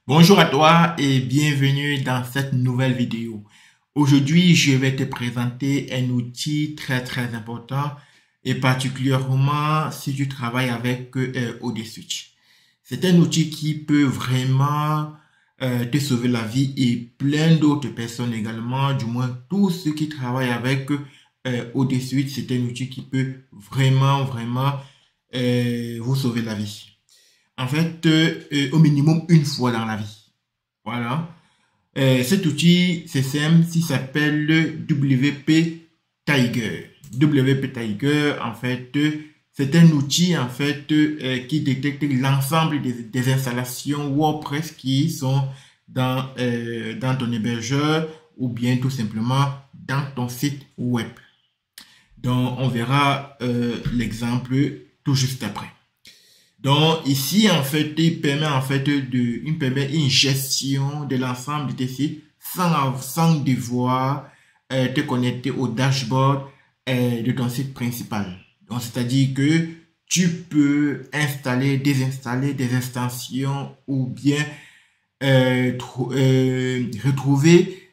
Bonjour à toi et bienvenue dans cette nouvelle vidéo. Aujourd'hui, je vais te présenter un outil très important et particulièrement si tu travailles avec OD Switch. C'est un outil qui peut vraiment te sauver la vie et plein d'autres personnes également, du moins tous ceux qui travaillent avec OD Switch, c'est un outil qui peut vraiment vous sauver la vie. En fait, au minimum une fois dans la vie. Voilà. Cet outil, c'est simple, il s'appelle WP Tiger. WP Tiger, en fait, c'est un outil, en fait, qui détecte l'ensemble des installations WordPress qui sont dans ton hébergeur ou bien tout simplement dans ton site web. Donc, on verra l'exemple tout juste après. Donc ici en fait il permet une gestion de l'ensemble de tes sites sans devoir te connecter au dashboard de ton site principal. Donc c'est-à-dire que tu peux installer, désinstaller des extensions ou bien retrouver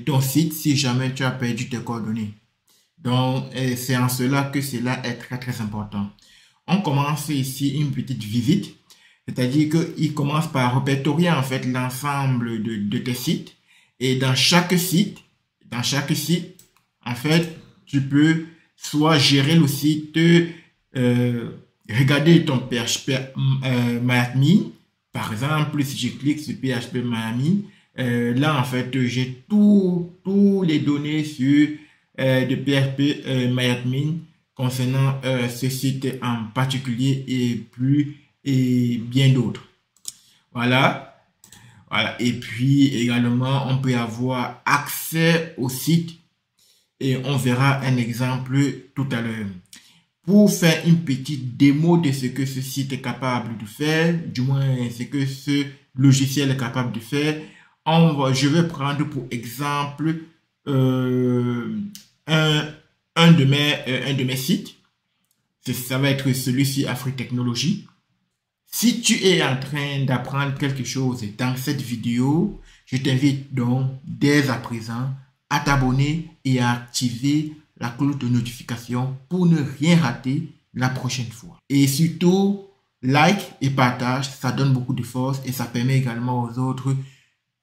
ton site si jamais tu as perdu tes coordonnées. Donc c'est en cela que cela est très important. On commence ici une petite visite, c'est-à-dire qu'il commence par répertorier en fait l'ensemble de tes sites et dans chaque site, en fait, tu peux soit gérer le site, regarder ton PHP MyAdmin. Par exemple, si je clique sur PHP MyAdmin, là en fait, j'ai tous les données sur de PHP MyAdmin concernant ce site en particulier et bien d'autres. Voilà. Et puis également, on peut avoir accès au site et on verra un exemple tout à l'heure. Pour faire une petite démo de ce que ce site est capable de faire, du moins ce que ce logiciel est capable de faire, je vais prendre pour exemple un de mes sites. Ça va être celui-ci, Afrique Technologie. Si tu es en train d'apprendre quelque chose dans cette vidéo, je t'invite donc dès à présent à t'abonner et à activer la cloche de notification pour ne rien rater la prochaine fois. Et surtout, like et partage, ça donne beaucoup de force et ça permet également aux autres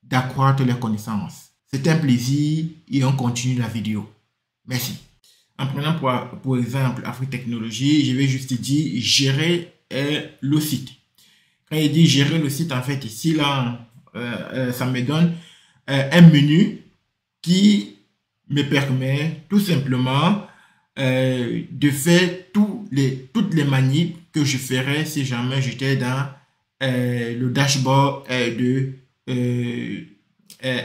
d'accroître leurs connaissances. C'est un plaisir et on continue la vidéo. Merci. En prenant pour exemple Afrique Technologie, je vais juste dire gérer le site. Quand il dit gérer le site, en fait, ici, là, ça me donne un menu qui me permet tout simplement de faire toutes les manips que je ferais si jamais j'étais dans le dashboard de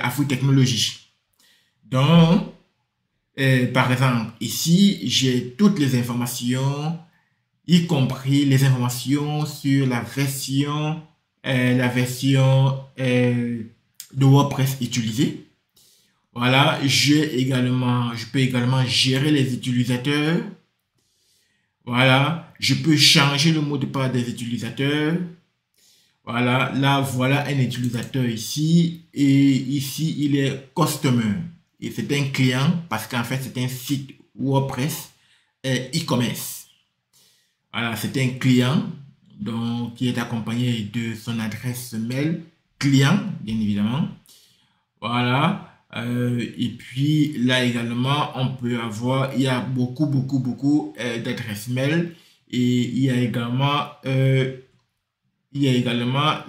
Afrique Technologie. Donc, par exemple, ici, j'ai toutes les informations, y compris les informations sur la version de WordPress utilisée. Voilà, je peux également gérer les utilisateurs. Voilà, je peux changer le mot de passe des utilisateurs. Voilà, là, voilà un utilisateur ici. Et ici, il est customer. Et c'est un client parce qu'en fait, c'est un site WordPress e-commerce. Voilà, c'est un client donc, qui est accompagné de son adresse mail client, bien évidemment. Voilà. Et puis là également, on peut avoir, il y a beaucoup d'adresses mail et il y a également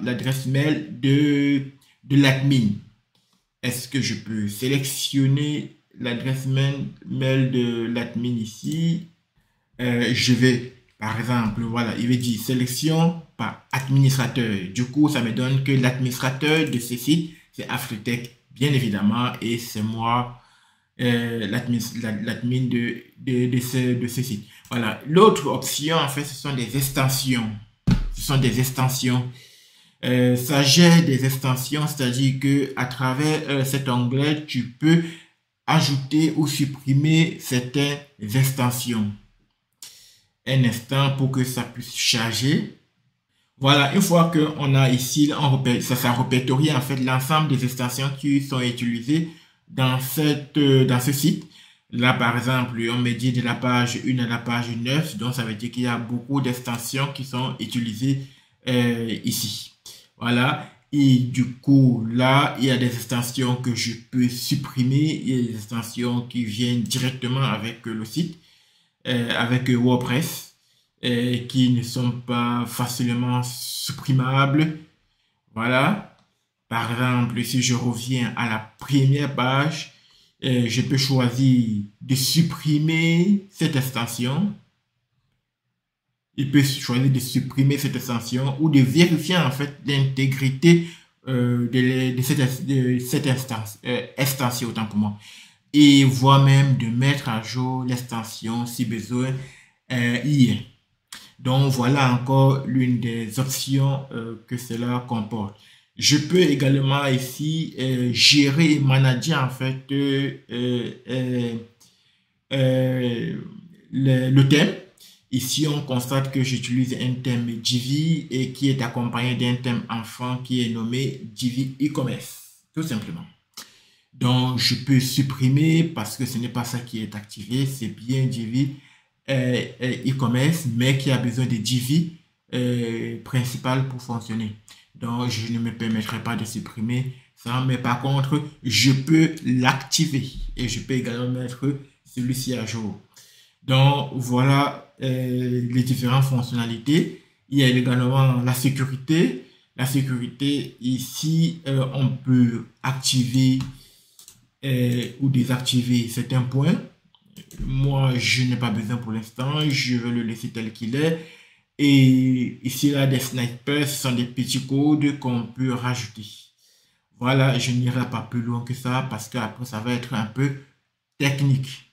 l'adresse mail de l'admin. Est-ce que je peux sélectionner l'adresse mail de l'admin ici? Je vais, par exemple, voilà, il veut dire sélection par administrateur. Du coup, ça me donne que l'administrateur de ce site, c'est Afritech, bien évidemment, et c'est moi, l'admin de ce site. Voilà. L'autre option, en fait, ce sont des extensions. Ça gère des extensions, c'est-à-dire que à travers cet onglet, tu peux ajouter ou supprimer certaines extensions. Un instant pour que ça puisse charger. Voilà, une fois qu'on a ici, ça répertorie en fait l'ensemble des extensions qui sont utilisées dans ce site. Là, par exemple, on me dit de la page 1 à la page 9, donc ça veut dire qu'il y a beaucoup d'extensions qui sont utilisées ici. Voilà. Et du coup, là, il y a des extensions que je peux supprimer. Il y a des extensions qui viennent directement avec le site, avec WordPress, qui ne sont pas facilement supprimables. Voilà. Par exemple, si je reviens à la première page, je peux choisir de supprimer cette extension. Il peut choisir de supprimer cette extension ou de vérifier en fait l'intégrité de cette extension, autant pour moi. Et voire même de mettre à jour l'extension si besoin hier. Donc voilà encore l'une des options que cela comporte. Je peux également ici gérer et manager en fait le thème. Ici, on constate que j'utilise un thème Divi et qui est accompagné d'un thème enfant qui est nommé Divi e-commerce, tout simplement. Donc, je peux supprimer parce que ce n'est pas ça qui est activé, c'est bien Divi e-commerce, mais qui a besoin de Divi principal pour fonctionner. Donc, je ne me permettrai pas de supprimer ça, mais par contre, je peux l'activer et je peux également mettre celui-ci à jour. Donc, voilà les différentes fonctionnalités. Il y a également la sécurité. La sécurité, ici, on peut activer ou désactiver certains points. Moi, je n'ai pas besoin pour l'instant. Je vais le laisser tel qu'il est. Et ici, là, des snipers, ce sont des petits codes qu'on peut rajouter. Voilà, je n'irai pas plus loin que ça parce qu'après, ça va être un peu technique.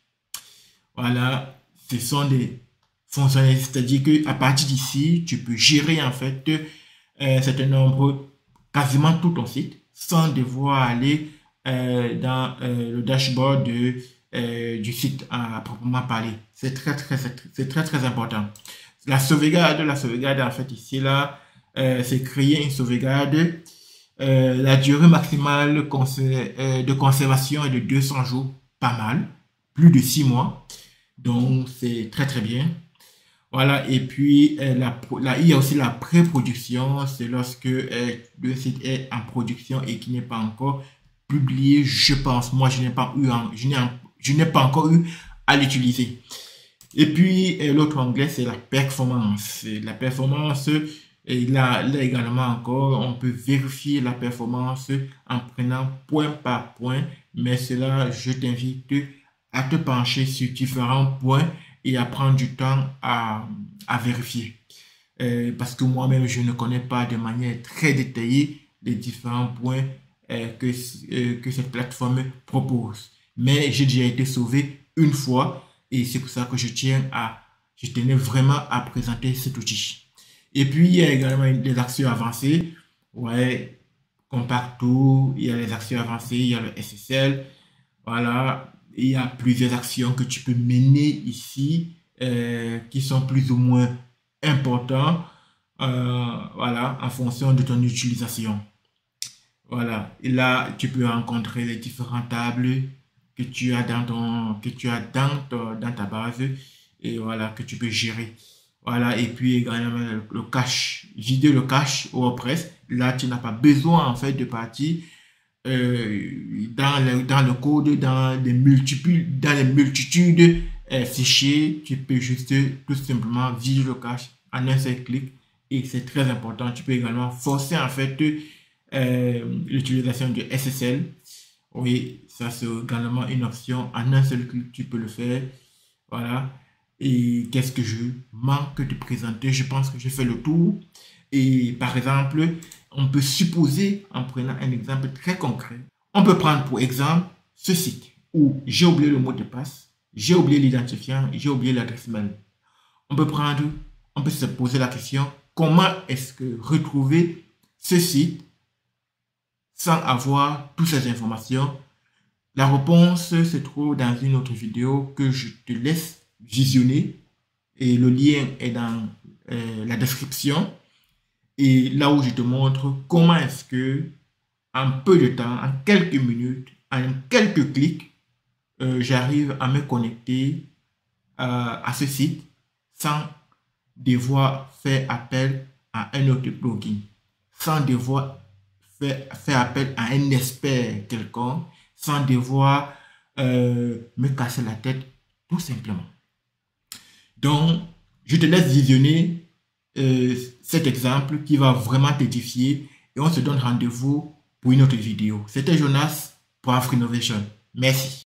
Voilà, ce sont des fonctionnalités, c'est-à-dire qu'à partir d'ici, tu peux gérer en fait certain nombre, quasiment tout ton site, sans devoir aller dans le dashboard du site à proprement parler. C'est très important. La sauvegarde en fait ici là, c'est créer une sauvegarde. La durée maximale de conservation est de 200 jours, pas mal, plus de 6 mois. Donc, c'est très bien. Voilà, et puis il y a aussi la pré-production, c'est lorsque le site est en production et qui n'est pas encore publié, je pense. Moi, je n'ai pas encore eu à l'utiliser. Et puis, l'autre onglet, c'est la performance. Et la performance, et là également encore, on peut vérifier la performance en prenant point par point, mais cela, je t'invite à te pencher sur différents points et à prendre du temps à vérifier. Parce que moi-même, je ne connais pas de manière très détaillée les différents points que cette plateforme propose. Mais j'ai déjà été sauvé une fois et c'est pour ça que je tenais vraiment à présenter cet outil. Et puis, il y a également des actions avancées. Ouais, comme partout, il y a les actions avancées, il y a le SSL. Voilà. Il y a plusieurs actions que tu peux mener ici qui sont plus ou moins importantes voilà, en fonction de ton utilisation. Voilà. Et là, tu peux rencontrer les différentes tables que tu as dans ta base et voilà, que tu peux gérer. Voilà. Et puis également le cache, vider le cache WordPress. Là, tu n'as pas besoin en fait de partir dans le code, dans les multitudes fichiers, tu peux juste tout simplement vider le cache en un seul clic et c'est très important. Tu peux également forcer en fait l'utilisation de SSL. Oui, ça c'est également une option. En un seul clic, tu peux le faire. Voilà. Et qu'est-ce que je manque de présenter? Je pense que j'ai fait le tour. Et par exemple, on peut supposer, en prenant un exemple très concret, on peut prendre pour exemple ce site où j'ai oublié le mot de passe, j'ai oublié l'identifiant, j'ai oublié l'adresse mail. On peut se poser la question, comment est-ce que retrouver ce site sans avoir toutes ces informations? La réponse se trouve dans une autre vidéo que je te laisse visionner et le lien est dans la description. Et là où je te montre comment est-ce que en peu de temps, en quelques minutes, en quelques clics, j'arrive à me connecter à ce site sans devoir faire appel à un autre plugin, sans devoir faire appel à un expert quelconque, sans devoir me casser la tête, tout simplement. Donc, je te laisse visionner cet exemple qui va vraiment t'édifier et on se donne rendez-vous pour une autre vidéo. C'était Jonas pour Afro Innovation. Merci.